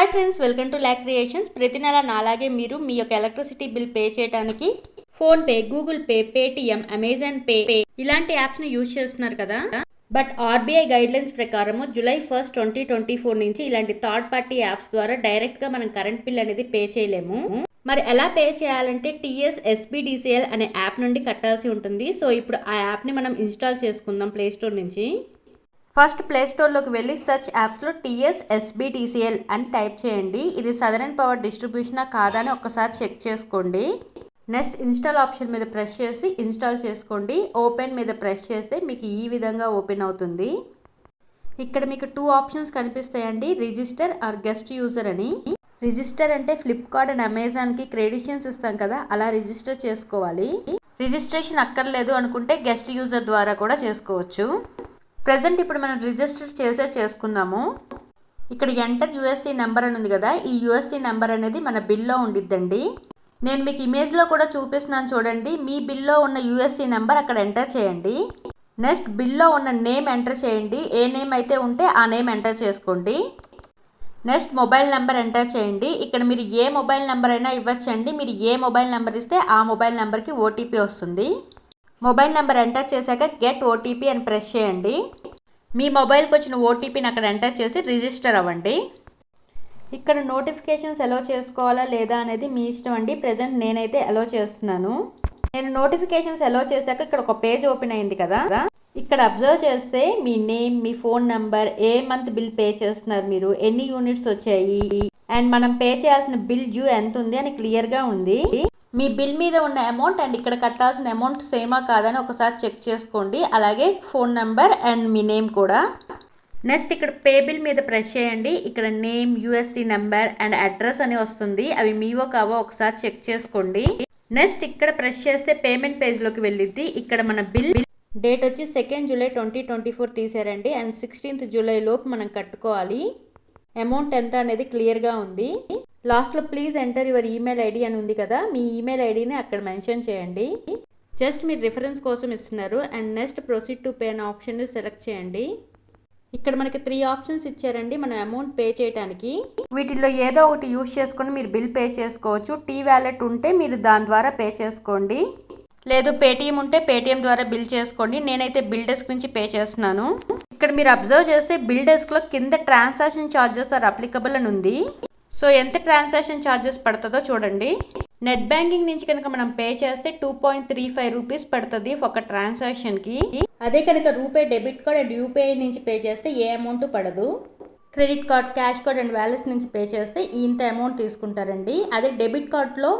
Hi friends, welcome to lakh creations. ప్రతి నెల నాలాగే మీరు మీ యొక్క ఎలక్ట్రిసిటీ బిల్ పే చేయడానికి PhonePe, Google pay, Paytm, Amazon pay ఇలాంటి యాప్స్ని యూజ్ చేస్తున్నారు కదా. బట్ ఆర్బీఐ గైడ్లైన్స్ ప్రకారము జూలై 1, 2024 నుంచి ఇలాంటి థర్డ్ పార్టీ యాప్స్ ద్వారా డైరెక్ట్గా మనం కరెంట్ బిల్ అనేది పే చేయలేము. మరి ఎలా పే చేయాలంటే టీఎస్ ఎస్బిడిసిఎల్ అనే యాప్ నుండి కట్టాల్సి ఉంటుంది. సో ఇప్పుడు ఆ యాప్ని మనం ఇన్స్టాల్ చేసుకుందాం ప్లే స్టోర్ నుంచి. ఫస్ట్ ప్లే స్టోర్లోకి వెళ్ళి సెర్చ్ యాప్స్లో టీఎస్ ఎస్బిడిసిఎల్ అని టైప్ చేయండి. ఇది సదరన్ పవర్ డిస్ట్రిబ్యూషనా కాదా అని ఒక్కసారి చెక్ చేసుకోండి. నెక్స్ట్ ఇన్స్టాల్ ఆప్షన్ మీద ప్రెస్ చేసి ఇన్స్టాల్ చేసుకోండి. ఓపెన్ మీద ప్రెస్ చేస్తే మీకు ఈ విధంగా ఓపెన్ అవుతుంది. ఇక్కడ మీకు 2 ఆప్షన్స్ కనిపిస్తాయండి, రిజిస్టర్ ఆర్ గెస్ట్ యూజర్ అని. రిజిస్టర్ అంటే ఫ్లిప్కార్ట్ అండ్ అమెజాన్కి క్రెడిషన్స్ ఇస్తాం కదా, అలా రిజిస్టర్ చేసుకోవాలి. రిజిస్ట్రేషన్ అక్కర్లేదు అనుకుంటే గెస్ట్ యూజర్ ద్వారా కూడా చేసుకోవచ్చు. ప్రజెంట్ ఇప్పుడు మనం రిజిస్టర్ చేసుకుందాము. ఇక్కడ ఎంటర్ యూఎస్సీ నెంబర్ అని ఉంది కదా, ఈ యూఎస్సీ నెంబర్ అనేది మన బిల్లో ఉండిద్దండి. నేను మీకు ఇమేజ్లో కూడా చూపిస్తున్నాను చూడండి. మీ బిల్లో ఉన్న యూఎస్సీ నెంబర్ అక్కడ ఎంటర్ చేయండి. నెక్స్ట్ బిల్లో ఉన్న నేమ్ ఎంటర్ చేయండి. ఏ నేమ్ అయితే ఉంటే ఆ నేమ్ ఎంటర్ చేసుకోండి. నెక్స్ట్ మొబైల్ నెంబర్ ఎంటర్ చేయండి. ఇక్కడ మీరు ఏ మొబైల్ నెంబర్ అయినా ఇవ్వచ్చండి. మీరు ఏ మొబైల్ నెంబర్ ఇస్తే ఆ మొబైల్ నెంబర్కి ఓటీపీ వస్తుంది. మొబైల్ నెంబర్ ఎంటర్ చేశాక గెట్ ఓటీపీ అని ప్రెస్ చేయండి. మీ మొబైల్కి వచ్చిన ఓటీపీని అక్కడ ఎంటర్ చేసి రిజిస్టర్ అవ్వండి. ఇక్కడ నోటిఫికేషన్స్ అలో చేసుకోవాలా లేదా అనేది మీ ఇష్టం అండి. ప్రజెంట్ నేనైతే అలో చేస్తున్నాను. నేను నోటిఫికేషన్స్ అలో చేశాక ఇక్కడ ఒక పేజ్ ఓపెన్ అయింది కదా. ఇక్కడ అబ్జర్వ్ చేస్తే మీ నేమ్, మీ ఫోన్ నెంబర్, ఏ మంత్ బిల్ పే చేస్తున్నారు, మీరు ఎన్ని యూనిట్స్ వచ్చాయి అండ్ మనం పే చేయాల్సిన బిల్ డ్యూ ఎంత ఉంది అని క్లియర్గా ఉంది. మీ బిల్ మీద ఉన్న అమౌంట్ అండ్ ఇక్కడ కట్టాల్సిన అమౌంట్ సేమా కాదని ఒకసారి చెక్ చేసుకోండి. అలాగే phone number and me name కూడా. నెక్స్ట్ ఇక్కడ పే బిల్ మీద ప్రెస్ చేయండి. ఇక్కడ name, USC number and address అని వస్తుంది. అవి మీవో కావో ఒకసారి చెక్ చేసుకోండి. నెక్స్ట్ ఇక్కడ ప్రెస్ చేస్తే పేమెంట్ పేజ్లోకి వెళ్ళిద్ది. ఇక్కడ మన బిల్ డేట్ వచ్చి 2 జూలై 2024 తీసారండి అండ్ 16 జూలై లోపు మనం కట్టుకోవాలి. అమౌంట్ ఎంత అనేది క్లియర్గా ఉంది. లాస్ట్లో please enter your email ID అని ఉంది కదా, మీ ఈమెయిల్ ఐడిని అక్కడ మెన్షన్ చేయండి. జస్ట్ మీరు రిఫరెన్స్ కోసం ఇస్తున్నారు. And next proceed to pay అనే ఆప్షన్ని సెలెక్ట్ చేయండి. ఇక్కడ మనకి 3 ఆప్షన్స్ ఇచ్చారండి మనం అమౌంట్ పే చేయడానికి. వీటిల్లో ఏదో ఒకటి యూజ్ చేసుకొని మీరు బిల్ పే చేసుకోవచ్చు. టీ వ్యాలెట్ ఉంటే మీరు దాని ద్వారా పే చేసుకోండి, లేదు పేటిఎం ఉంటే పేటిఎం ద్వారా బిల్ చేసుకోండి. నేనైతే బిల్ డెస్క్ నుంచి పే చేస్తున్నాను. ఇక్కడ మీరు అబ్జర్వ్ చేస్తే బిల్ డెస్క్లో కింద ట్రాన్సాక్షన్ ఛార్జెస్ ఆర్ అప్లికబుల్ అని ఉంది. సో ఎంత ట్రాన్సాక్షన్ ఛార్జెస్ పడుతుందో చూడండి. నెట్ బ్యాంకింగ్ నుంచి కనుక మనం పే చేస్తే 2.35 రూపీస్ పడుతుంది ఒక ట్రాన్సాక్షన్కి. అదే కనుక RuPay debit card and UPI నుంచి పే చేస్తే ఏ అమౌంట్ పడదు. Credit card, cash card and wallets నుంచి పే చేస్తే ఇంత అమౌంట్ తీసుకుంటారండి. అదే డెబిట్ కార్డ్లో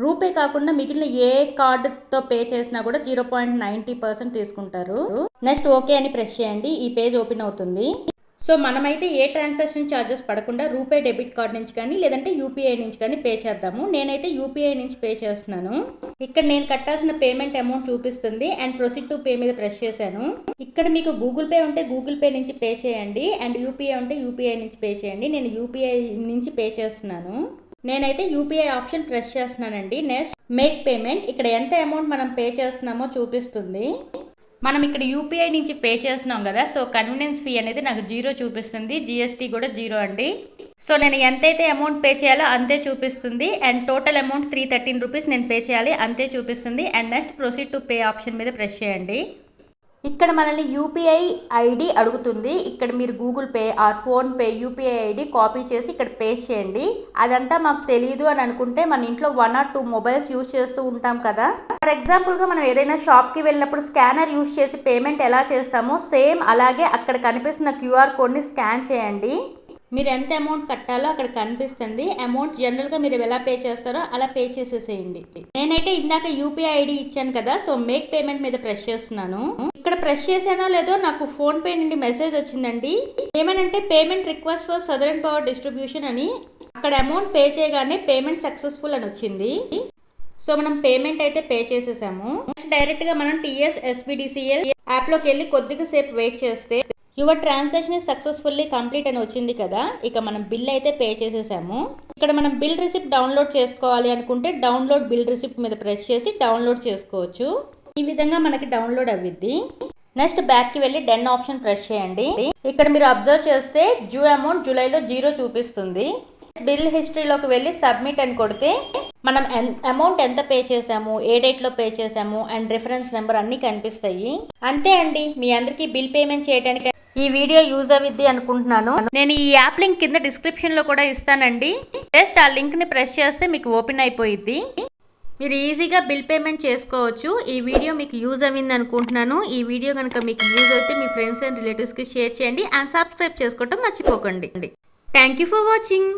రూపే కాకుండా మిగిలిన ఏ కార్డుతో పే చేసినా కూడా 0.90% తీసుకుంటారు. నెక్స్ట్ ఓకే అని ప్రెస్ చేయండి. ఈ పేజ్ ఓపెన్ అవుతుంది. సో మనమైతే ఏ ట్రాన్సాక్షన్ ఛార్జెస్ పడకుండా రూపే డెబిట్ కార్డ్ నుంచి కానీ లేదంటే యూపీఐ నుంచి కానీ పే చేద్దాము. నేనైతే యూపీఐ నుంచి పే చేస్తున్నాను. ఇక్కడ నేను కట్టాల్సిన పేమెంట్ అమౌంట్ చూపిస్తుంది అండ్ ప్రొసీడ్ టు పే మీద ప్రెస్ చేశాను. ఇక్కడ మీకు గూగుల్ పే ఉంటే గూగుల్ పే నుంచి పే చేయండి అండ్ యూపీఐ ఉంటే యూపీఐ నుంచి పే చేయండి. నేను యూపీఐ నుంచి పే చేస్తున్నాను. నేనైతే యూపీఐ ఆప్షన్ ప్రెస్ చేస్తున్నానండి. Next make payment. ఇక్కడ ఎంత అమౌంట్ మనం పే చేస్తున్నామో చూపిస్తుంది. మనం ఇక్కడ యూపీఐ నుంచి పే చేస్తున్నాం కదా, సో కన్వీనియన్స్ ఫీ అనేది నాకు 0 చూపిస్తుంది. జిఎస్టీ కూడా 0 అండి. సో నేను ఎంతైతే అమౌంట్ పే చేయాలో అంతే చూపిస్తుంది అండ్ టోటల్ అమౌంట్ 313 రూపీస్ నేను పే చేయాలి అంతే చూపిస్తుంది. And next proceed to pay option మీద ప్రెస్ చేయండి. ఇక్కడ మనల్ని యూపీఐ ఐడి అడుగుతుంది. ఇక్కడ మీరు Google pay are PhonePe UPI ID copy చేసి ఇక్కడ పేస్ట్ చేయండి. అదంతా మాకు తెలియదు అని అనుకుంటే మన ఇంట్లో 1 or 2 మొబైల్స్ యూజ్ చేస్తూ ఉంటాం కదా. ఫర్ ఎగ్జాంపుల్గా మనం ఏదైనా షాప్కి వెళ్ళినప్పుడు స్కానర్ యూజ్ చేసి పేమెంట్ ఎలా చేస్తామో సేమ్ అలాగే అక్కడ కనిపిస్తున్న క్యూఆర్ కోడ్ని స్కాన్ చేయండి. మీరు ఎంత అమౌంట్ కట్టాలో అక్కడ కనిపిస్తుంది. అమౌంట్ జనరల్గా మీరు ఎలా పే చేస్తారో అలా పే చేసేసేయండి. నేనైతే ఇందాక యూపీఐ ఐడి ఇచ్చాను కదా, సో మేక్ పేమెంట్ మీద ప్రెస్ చేస్తున్నాను. ఇక్కడ ప్రెస్ చేశానో లేదో నాకు ఫోన్ పే నుండి మెసేజ్ వచ్చిందండి. ఏమనంటే payment request for southern power distribution అని. అక్కడ అమౌంట్ పే చేయగానే పేమెంట్ సక్సెస్ఫుల్ అని వచ్చింది. సో మనం పేమెంట్ అయితే పే చేసేసాము. డైరెక్ట్గా మనం టీఎస్ ఎస్బిడిసిఎల్ యాప్లోకి వెళ్ళి కొద్దిగా సేపు వెయిట్ చేస్తే your transaction is successfully complete అని వచ్చింది కదా. ఇక మనం బిల్ అయితే పే చేసేసాము. ఇక్కడ మనం బిల్ రిసిప్ట్ డౌన్లోడ్ చేసుకోవాలి అనుకుంటే డౌన్లోడ్ బిల్ రిసిప్ట్ మీద ప్రెస్ చేసి డౌన్లోడ్ చేసుకోవచ్చు. ఈ విధంగా మనకి డౌన్లోడ్ అవ్విద్ది. నెక్స్ట్ బ్యాక్ కి వెళ్ళి డెన్ ఆప్షన్ ప్రెస్ చేయండి. ఇక్కడ మీరు అబ్జర్వ్ చేస్తే డ్యూ అమౌంట్ జూలైలో 0 చూపిస్తుంది. బిల్ హిస్టరీలోకి వెళ్ళి సబ్మిట్ అని కొడితే మనం అమౌంట్ ఎంత పే చేసాము, ఏ డేట్లో పే చేసాము అండ్ రిఫరెన్స్ నెంబర్ అన్నీ కనిపిస్తాయి. అంతే అండి, మీ అందరికీ బిల్ పేమెంట్ చేయడానికి ఈ వీడియో యూజ్ అవుద్ది అనుకుంటున్నాను. నేను ఈ యాప్ లింక్ కింద డిస్క్రిప్షన్ లో కూడా ఇస్తానండి. జస్ట్ ఆ లింక్ ని ప్రెస్ చేస్తే మీకు ఓపెన్ అయిపోయిద్ది. మీరు ఈజీగా బిల్ పేమెంట్ చేసుకోవచ్చు. ఈ వీడియో మీకు యూజ్ అయింది అనుకుంటున్నాను. ఈ వీడియో కనుక మీకు యూజ్ అయితే మీ ఫ్రెండ్స్ అండ్ రిలేటివ్స్కి షేర్ చేయండి అండ్ సబ్స్క్రైబ్ చేసుకోవటం మర్చిపోకండి. Thank you for watching.